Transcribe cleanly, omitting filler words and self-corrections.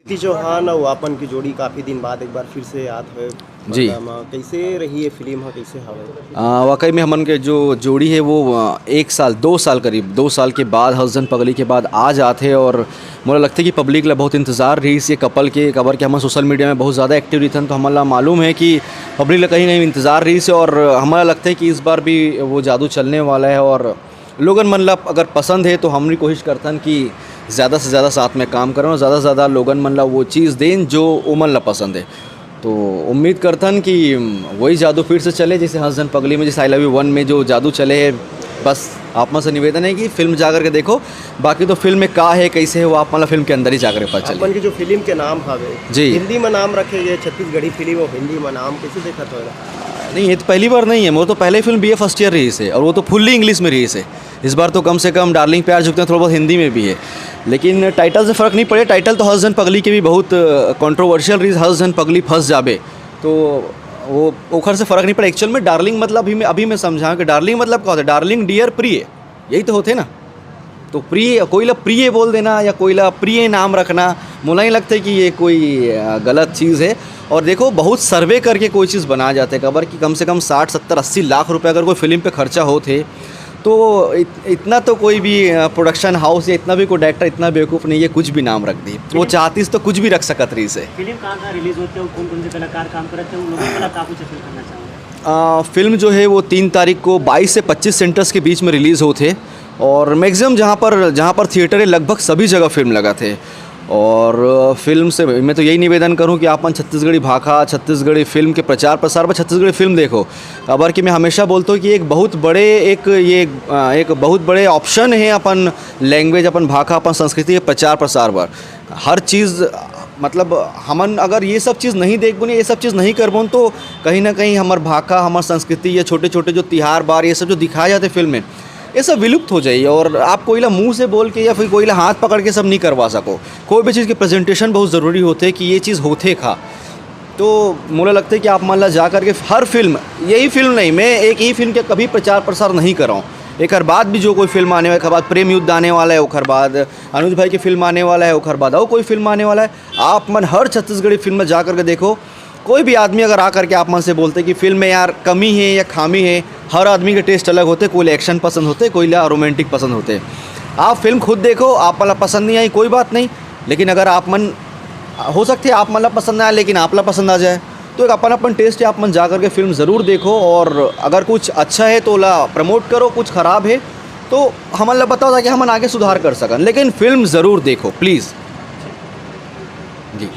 कृति चौहान और वापन की जोड़ी काफ़ी दिन बाद एक बार फिर से याद है जी। कैसे रही ये फिल्म है, कैसे हवे? वाकई में हमन के जो जोड़ी है वो 1 साल 2 साल करीब 2 साल के बाद हस्बैंड पगली के बाद आज आते और मुझे लगता है कि पब्लिक ला बहुत इंतज़ार रही इस ये कपल के खबर के हम सोशल मीडिया में बहुत ज़्यादा एक्टिव रहते तो हमारा मालूम है कि पब्लिक ला कहीं कहीं इंतज़ार रही से और हमारा लगता है कि इस बार भी वो जादू चलने वाला है और लोगन मन ला अगर पसंद है तो हम कोशिश करतन कि ज़्यादा से ज़्यादा साथ में काम करें और ज़्यादा से ज़्यादा लोगन मन ला वो चीज़ दें जो उमन ला पसंद है। तो उम्मीद करतन कि वही जादू फिर से चले जैसे हस्बैंड पगली में, जैसे आई लव यू 1 में जो जादू चले है। बस आप में से निवेदन है कि फिल्म जा कर के देखो, बाकी तो फिल्म में का है कैसे है वो आप मतलब फिल्म के अंदर ही जाकर पता चले। अपन की जो फिल्म के नाम हवे जी। हिंदी में नाम रखे गए, छत्तीसगढ़ी फिल्म और हिंदी में नाम कैसे देखा तो? नहीं, ये तो पहली बार नहीं है, वो तो पहले फिल्म BA फर्स्ट ईयर रही से और वो तो फुल्ली इंग्लिश में रही से। इस बार तो कम से कम डार्लिंग प्यार झुकते हैं थोड़ा बहुत हिंदी में भी है, लेकिन टाइटल से फ़र्क नहीं पड़े। टाइटल तो हस्बैंड पगली के भी बहुत कंट्रोवर्शियल रही, हस्बैंड पगली फंस जाबे, तो वो ओखर से फ़र्क नहीं पड़ा। एक्चुअल में डार्लिंग मतलब अभी मैं समझा कि डार्लिंग मतलब क्या होता है। डार्लिंग डियर प्रिय, यही तो होते ना। तो प्रिय कोई ला प्रिय बोल देना या कोई ला प्रिय नाम रखना, मुझे नहीं लगता कि ये कोई गलत चीज़ है। और देखो बहुत सर्वे करके कोई चीज़ बनाया जाता है खबर कि कम से कम 60 70 80 लाख रुपए अगर कोई फिल्म पे खर्चा हो थे तो इतना तो कोई भी प्रोडक्शन हाउस या इतना भी कोई डायरेक्टर इतना बेवकूफ़ नहीं है कुछ भी नाम रख दी। वो चाहती तो कुछ भी रख सकत रही से। फिल्म कहाँ रिलीज होते हैं, कौन कौन से कलाकार काम करते हैं, उन लोगों को आप कुछ अपील करना चाहूँगा? फिल्म जो है वो 3 तारीख को 22 से 25 सेंटर्स के बीच में रिलीज़ होते और मैक्सिमम जहाँ पर थिएटर है लगभग सभी जगह फिल्म लगा थे। और फिल्म से मैं तो यही निवेदन करूं कि आपन छत्तीसगढ़ी भाषा छत्तीसगढ़ी फिल्म के प्रचार प्रसार पर छत्तीसगढ़ी फिल्म देखो। खबर कि मैं हमेशा बोलता हूँ कि एक बहुत बड़े ऑप्शन है अपन लैंग्वेज, अपन भाषा, अपन संस्कृति के प्रचार प्रसार पर। हर चीज़ मतलब हमन अगर ये सब चीज़ नहीं देख बोनी, ये सब चीज़ नहीं कर बोन तो कहीं ना कहीं हमार भाषा, हमार संस्कृति या छोटे छोटे जो तिहार बार ये सब जो दिखाए जाते फिल्म में ये सब विलुप्त हो जाइए। और आप कोई ला मुंह से बोल के या फिर कोई ला हाथ पकड़ के सब नहीं करवा सको। कोई भी चीज़ के प्रेजेंटेशन बहुत ज़रूरी होते कि ये चीज़ होते खा। तो मुझे लगता है कि आप मान ला जा करके हर फिल्म, यही फिल्म नहीं, मैं एक ही फिल्म के कभी प्रचार प्रसार नहीं कर रहा हूँ। एक हर बाद भी जो कोई फिल्म आने वाला है, बाद प्रेम युद्ध आने वाला है, ओखर बाद अनुज भाई की फिल्म आने वाला है, ओखर बाद और कोई फिल्म आने वाला है। आप मन हर छत्तीसगढ़ी फिल्म में जा करके देखो। कोई भी आदमी अगर आकर के आप मन से बोलते कि फिल्म में यार कमी है या खामी है, हर आदमी के टेस्ट अलग होते। कोई एक्शन पसंद होते, कोई ला रोमांटिक पसंद होते। आप फिल्म खुद देखो, आप मला पसंद नहीं आई कोई बात नहीं, लेकिन अगर आप मन हो सकते है आप मला पसंद ना आए लेकिन आप ला पसंद आ जाए, तो एक अपन टेस्ट है, आप मन जा करके फिल्म ज़रूर देखो। और अगर कुछ अच्छा है तो ला प्रमोट करो, कुछ ख़राब है तो हमन ला बताओ ताकि हम आगे सुधार कर सकन, लेकिन फिल्म ज़रूर देखो प्लीज़ जी।